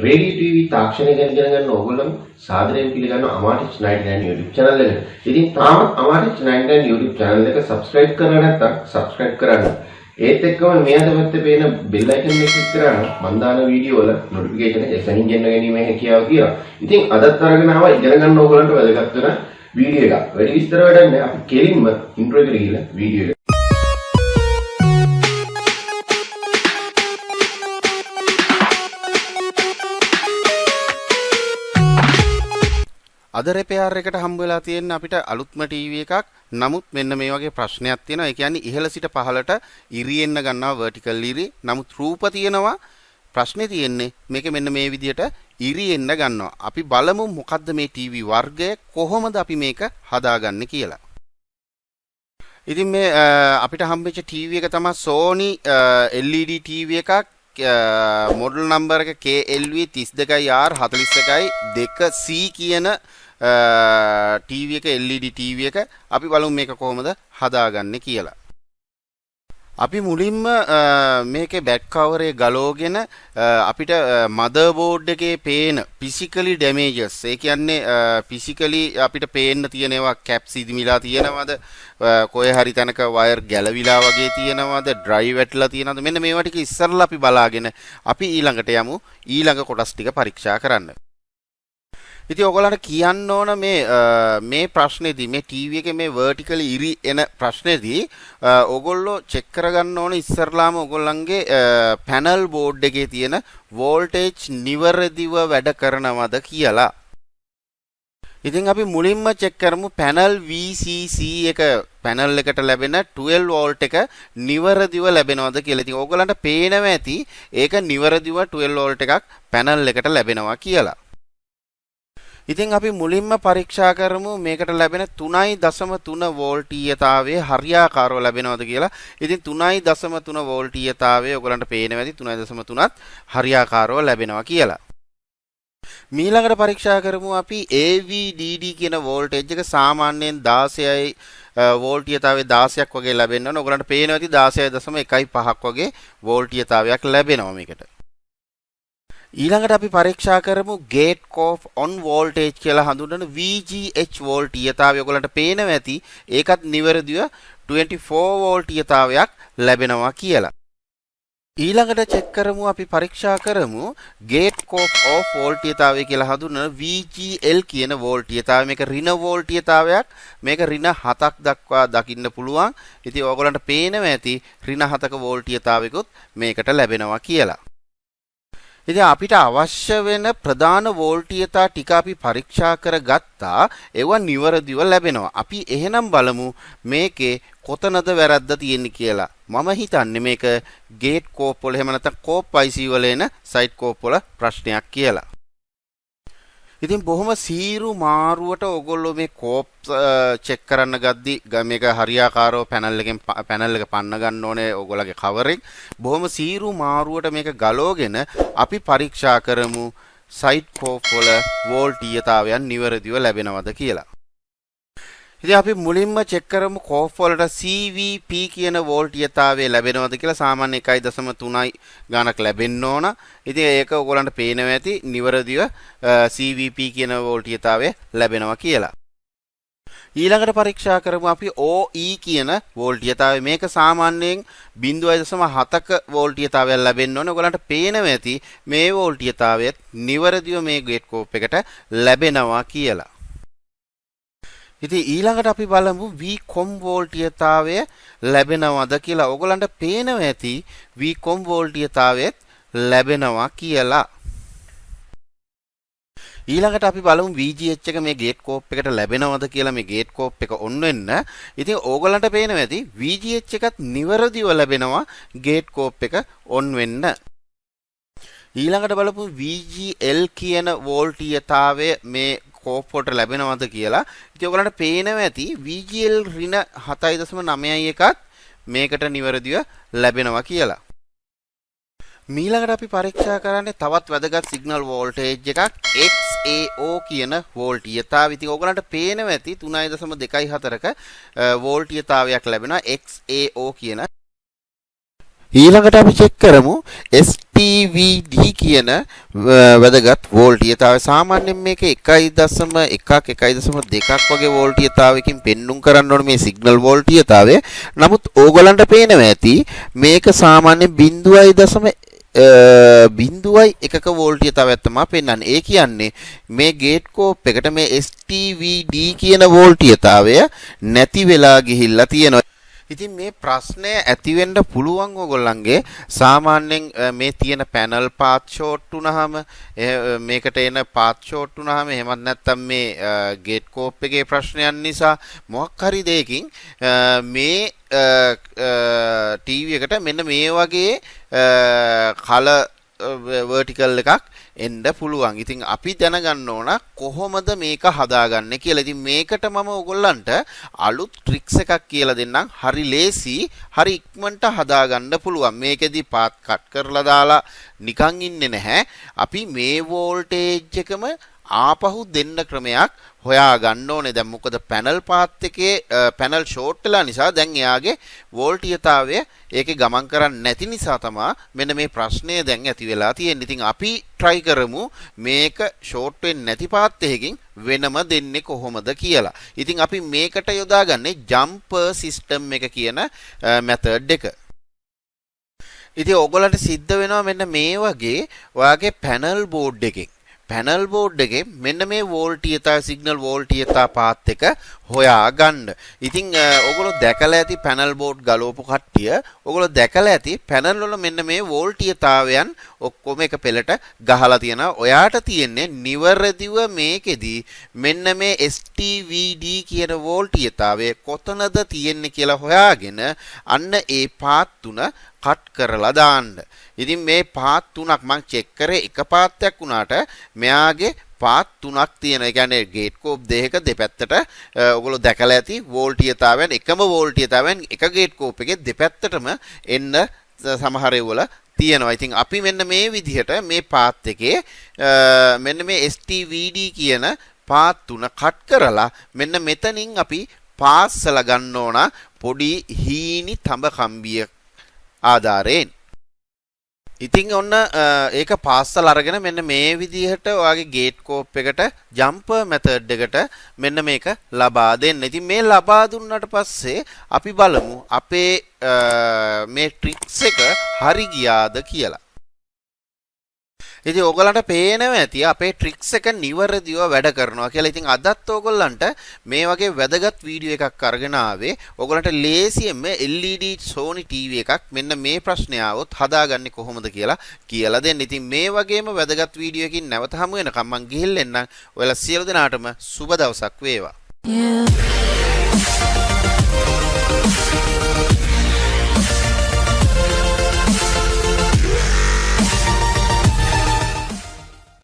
Radio TV තාක්ෂණය ගැන ඉගෙන ගන්න ඕගොල්ලන් සාදරයෙන් පිළිගන්න අමාටිච් 99 YouTube channel එක. ඉතින් තාමත් අමාටිච් 99 YouTube channel එක subscribe කරලා නැත්නම් subscribe කරන්න. ඒත් එක්කම මේ අත පැත්තේ පේන bell icon එක click කරාම මම දාන වීඩියෝ වල notification එක එසනින් ගෙන ගැනීමේ හැකියාව තියෙනවා. ඉතින් අදත් අරගෙන ආවා ඉගෙන ගන්න ඕගොල්ලන්ට වැදගත් වෙන වීඩියෝ එකක්. වැඩි විස්තර වැඩක් නැහැ. අපි කෙලින්ම intro එකට ගිහලා වීඩියෝ එක අද රෙපෙයාර් එකට හම්බ වෙලා තියෙන අපිට අලුත්ම ටීවී එකක්. නමුත් මෙන්න මේ වගේ ප්‍රශ්නයක් තියෙනවා. ඒ කියන්නේ ඉහළ සිට පහළට ඉරියෙන්න ගන්නවා vertical ඉරි. නමුත් රූප තියෙනවා. ප්‍රශ්නේ තියෙන්නේ මේක මෙන්න මේ විදිහට ඉරියෙන්න ගන්නවා. අපි බලමු මොකද්ද මේ ටීවී වර්ගය, කොහොමද අපි මේක හදාගන්නේ කියලා. ඉතින් මේ අපිට හම්බෙච්ච ටීවී එක තමයි Sony LED ටීවී එකක්. මොඩල් නම්බර් එක KLV 32R41 2C කියන ටීවී එක LED ටීවී එක. අපි බලමු මේක කොහොමද හදාගන්නේ කියලා. අපි මුලින්ම මේකේ බෑක් කවර් එක ගලවගෙන අපිට මදර් බෝඩ් එකේ පේන physically damages, ඒ කියන්නේ physically අපිට පේන්න තියෙන ඒවා කැප් සිදිමිලා තියෙනවද, කොහේ හරි තැනක වයර් ගැලවිලා වගේ තියෙනවද, ඩ්‍රයි වැටලා තියෙනවද, මෙන්න මේවා ටික ඉස්සරලා අපි බලාගෙන අපි ඊළඟට යමු ඊළඟ කොටස් ටික පරීක්ෂා කරන්න. ඉතින් ඔයගොල්ලන්ට කියන්න ඕන මේ ප්‍රශ්නේදී මේ ටීවී එකේ මේ vertical ඉරි එන ප්‍රශ්නේදී ඔයගොල්ලෝ චෙක් කරගන්න ඕන ඉස්සරලාම ඔයගොල්ලන්ගේ පැනල් බෝඩ් එකේ තියෙන වෝල්ටේජ් නිවැරදිව වැඩ කරනවද කියලා. ඉතින් අපි මුලින්ම චෙක් කරමු පැනල් VCC එක පැනල් එකට ලැබෙන 12 වෝල්ට් එක නිවැරදිව ලැබෙනවද කියලා. ඉතින් ඔයගොල්ලන්ට පේනවා ඇති ඒක නිවැරදිව 12 වෝල්ට් එකක් පැනල් එකට ලැබෙනවා කියලා. ඉතින් අපි මුලින්ම පරීක්ෂා කරමු මේකට ලැබෙන 3.3 වෝල්ටීයතාවයේ හරියාකාරව ලැබෙනවද කියලා. ඉතින් 3.3 වෝල්ටීයතාවයේ ඔයගලන්ට පේනවා ඇති 3.3ත් හරියාකාරව ලැබෙනවා කියලා. ඊළඟට පරීක්ෂා කරමු අපි AVDD කියන වෝල්ටේජ් එක සාමාන්‍යයෙන් 16යි වෝල්ටීයතාවයේ 16ක් වගේ ලැබෙන්න ඕන. ඔයගලන්ට පේනවා ඇති 16.15ක් වගේ වෝල්ටීයතාවයක් ලැබෙනවා මේකට. ඊළඟට අපි පරීක්ෂා කරමු gate off on voltage කියලා හඳුන්වන VGH වෝල්ටීයතාවය. ඔයගලන්ට පේනවා ඇති ඒකත් නිවැරදිව 24 වෝල්ටීයතාවයක් ලැබෙනවා කියලා. ඊළඟට චෙක් කරමු අපි පරීක්ෂා කරමු gate off වෝල්ටීයතාවය කියලා හඳුන්වන VGL කියන වෝල්ටීයතාවය. මේක ඍණ වෝල්ටීයතාවයක්. මේක ඍණ 7ක් දක්වා දකින්න පුළුවන්. ඉතින් ඔයගලන්ට පේනවා ඇති ඍණ 7ක වෝල්ටීයතාවයකුත් මේකට ලැබෙනවා කියලා. ඉතින් අපිට අවශ්‍ය වෙන ප්‍රධාන වෝල්ටීයතා ටික අපි පරීක්ෂා කරගත්තා. ඒවා නිවැරදිව ලැබෙනවා. අපි එහෙනම් බලමු මේකේ කොතනද වැරද්ද තියෙන්නේ කියලා. මම හිතන්නේ මේක ගේට් කෝප් වල එහෙම නැත්නම් කෝප් IC වල එන සයිඩ් කෝප් වල ප්‍රශ්නයක් කියලා. ඉතින් බොහොම සීරු මාරුවට ඔයගොල්ලෝ මේ කෝප් චෙක් කරන්න ගද්දි මේක හරියාකාරව පැනල් එක පන්න ගන්න ඕනේ ඔයගොල්ලගේ කවර් එක. බොහොම සීරු මාරුවට මේක ගලවගෙන අපි පරීක්ෂා කරමු සයිඩ් කෝප් වල වෝල්ටීයතාවයන් නිවැරදිව ලැබෙනවද කියලා. ඉතින් අපි මුලින්ම චෙක් කරමු කෝප් වලට CVP කියන වෝල්ටීයතාවය ලැබෙනවද කියලා. සාමාන්‍ය 1.3යි ගණක් ලැබෙන්න ඕන. ඉතින් ඒක ඔයගොල්ලන්ට පේනවා ඇති නිවැරදිව CVP කියන වෝල්ටීයතාවය ලැබෙනවා කියලා. ඊළඟට පරීක්ෂා කරමු අපි OE කියන වෝල්ටීයතාවය. මේක සාමාන්‍යයෙන් 0.7ක වෝල්ටීයතාවයක් ලැබෙන්න ඕන. ඔයගොල්ලන්ට පේනවා ඇති මේ වෝල්ටීයතාවයත් නිවැරදිව මේ ගේට් කෝප් එකට ලැබෙනවා කියලා. ඉතින් ඊළඟට අපි බලමු Vcom වෝල්ටීයතාවය ලැබෙනවද කියලා. ඔයගලන්ට පේනවා ඇති Vcom වෝල්ටීයතාවයත් ලැබෙනවා කියලා. ඊළඟට අපි බලමු VGH එක මේ ගේට් කෝප් එකට ලැබෙනවද කියලා. මේ ගේට් කෝප් එක ඔන් වෙන්න. ඉතින් ඕගලන්ට පේනවා ඇති VGH එකත් නිවැරදිව ලැබෙනවා ගේට් කෝප් එක ඔන් වෙන්න. ඊළඟට බලමු VGL කියන වෝල්ටීයතාවය මේ කෝප් වලට ලැබෙනවද කියලා. ඉතින් ඔයගලන්ට පේනවා ඇති VGL ඍණ 7.9යි එකත් මේකට නිවැරදිව ලැබෙනවා කියලා. ඊළඟට අපි පරීක්ෂා කරන්නේ තවත් වැදගත් සිග්නල් වෝල්ටේජ් එකක් XAO කියන වෝල්ටීයතාවය. ඉතින් ඔයගලන්ට පේනවා ඇති 3.24ක වෝල්ටීයතාවයක් ලැබෙනවා XAO කියන ඊළඟට අපි චෙක් කරමු STVD කියන වැදගත් වෝල්ටීයතාවය. සාමාන්‍යයෙන් මේක 1.1 1.2ක් වගේ වෝල්ටීයතාවයකින් පෙන්눔 කරන්න ඕනේ මේ සිග්නල් වෝල්ටීයතාවය. නමුත් ඕගලන්ට පේනවා ඇති මේක සාමාන්‍ය 0.1ක වෝල්ටීයතාවයක් තමයි පෙන්වන්නේ. ඒ කියන්නේ මේ ගේට් කෝප් එකට මේ STVD කියන වෝල්ටීයතාවය නැති වෙලා ගිහිල්ලා තියෙනවා. ඉතින් මේ ප්‍රශ්නය ඇති වෙන්න පුළුවන් ඕගොල්ලන්ගේ සාමාන්‍යයෙන් මේ තියෙන පැනල් පාත් ෂෝට් වුණාම මේකට එන පාත් ෂෝට් වුණාම එහෙමත් නැත්නම් මේ ගේට් කෝප් එකේ ප්‍රශ්නයන් නිසා මොකක් හරි දෙයකින් මේ ටීවී එකට මෙන්න මේ වගේ කලර් vertical එකක් එන්න පුළුවන්. ඉතින් අපි දැනගන්න ඕන කොහොමද මේක හදාගන්නේ කියලා. ඉතින් මේකට මම ඔයගොල්ලන්ට අලුත් ට්‍රික්ස් එකක් කියලා දෙන්නම්. හරි ලේසි, හරි ඉක්මනට හදාගන්න පුළුවන්. මේකෙදි පාත් කට් කරලා දාලා නිකන් ඉන්නේ නැහැ. අපි මේ වෝල්ටේජ් එකම ආපහු දෙන්න ක්‍රමයක් හොයා ගන්න ඕනේ. දැන් මොකද පැනල් පාත් එකේ පැනල් ෂෝට් වෙලා නිසා දැන් එයාගේ වෝල්ටීයතාවය ඒකේ ගමන් කරන්නේ නැති නිසා තමයි මෙන්න මේ ප්‍රශ්නය දැන් ඇති වෙලා තියෙන්නේ. ඉතින් අපි try කරමු මේක ෂෝට් වෙන්නේ නැති පාත් එකකින් වෙනම දෙන්නේ කොහොමද කියලා. ඉතින් අපි මේකට යොදාගන්නේ ජම්පර් සිස්ටම් එක කියන මෙතඩ් එක. ඉතින් ඔයගොල්ලන්ට සිද්ධ වෙනවා මෙන්න මේ වගේ ඔයාගේ පැනල් බෝඩ් එකෙන් පැනල් බෝඩ් එකේ මෙන්න මේ වෝල්ටීයතා සිග්නල් වෝල්ටීයතා පාත් එක හොයා ගන්න. ඉතින් ඔයගොල්ලෝ දැකලා ඇති පැනල් බෝඩ් ගලවපු කට්ටිය ඔයගොල්ලෝ දැකලා ඇති පැනල් වල මෙන්න මේ වෝල්ටීයතාවයන් ඔක්කොම එක පෙළට ගහලා තියෙනවා. ඔයාට තියෙන්නේ නිවැරදිව මේකෙදි මෙන්න මේ STVD කියන වෝල්ටීයතාවය කොතනද තියෙන්නේ කියලා හොයාගෙන අන්න ඒ පාත් තුන කට් කරලා දාන්න. ඉතින් මේ පාත් තුනක් මම චෙක් කරේ එක පාත්යක් වුණාට මෙයාගේ පාත් තුනක් තියෙනවා. ඒ කියන්නේ ගේට් කෝප් දෙකක දෙපැත්තට ඔයගොල්ලෝ දැකලා ඇති වෝල්ටීයතාවයන් එකම වෝල්ටීයතාවයන් එක ගේට් කෝප් එකේ දෙපැත්තටම එන්න සමහර ඒවල තියෙනවා. ඉතින් අපි මෙන්න මේ විදිහට මේ පාත් එකේ මෙන්න මේ STVD කියන පාත් තුන කට් කරලා මෙන්න මෙතනින් අපි පාස්සලා ගන්න ඕන පොඩි හීනි තඹ කම්බිය ආධාරයෙන්. ඉතින් ඔන්න ඒක පාස්සල් අරගෙන මෙන්න මේ විදිහට ඔයාගේ ගේට් කෝප් එකට ජම්පර් මෙතඩ් එකට මෙන්න මේක ලබා දෙන්න. ඉතින් මේ ලබා දුන්නාට පස්සේ අපි බලමු අපේ මේ ට්‍රික්ස් එක හරි ගියාද කියලා. ඉතින් ඔයගලන්ට පේනවා ඇති අපේ ට්‍රික්ස් එක නිවැරදිව වැඩ කරනවා කියලා. ඉතින් අදත් ඔයගලන්ට මේ වගේ වැදගත් වීඩියෝ එකක් අරගෙන ආවේ. ඔයගලන්ට ලේසියෙන්ම LED Sony TV එකක් මෙන්න මේ ප්‍රශ්නය આવොත් හදාගන්නේ කොහොමද කියලා දෙන්න. ඉතින් මේ වගේම වැදගත් වීඩියෝ එකකින් නැවත හමු වෙනකම් මං ගිහින් එන්නම්. ඔයාලා සියලු දෙනාටම සුබ දවසක් වේවා.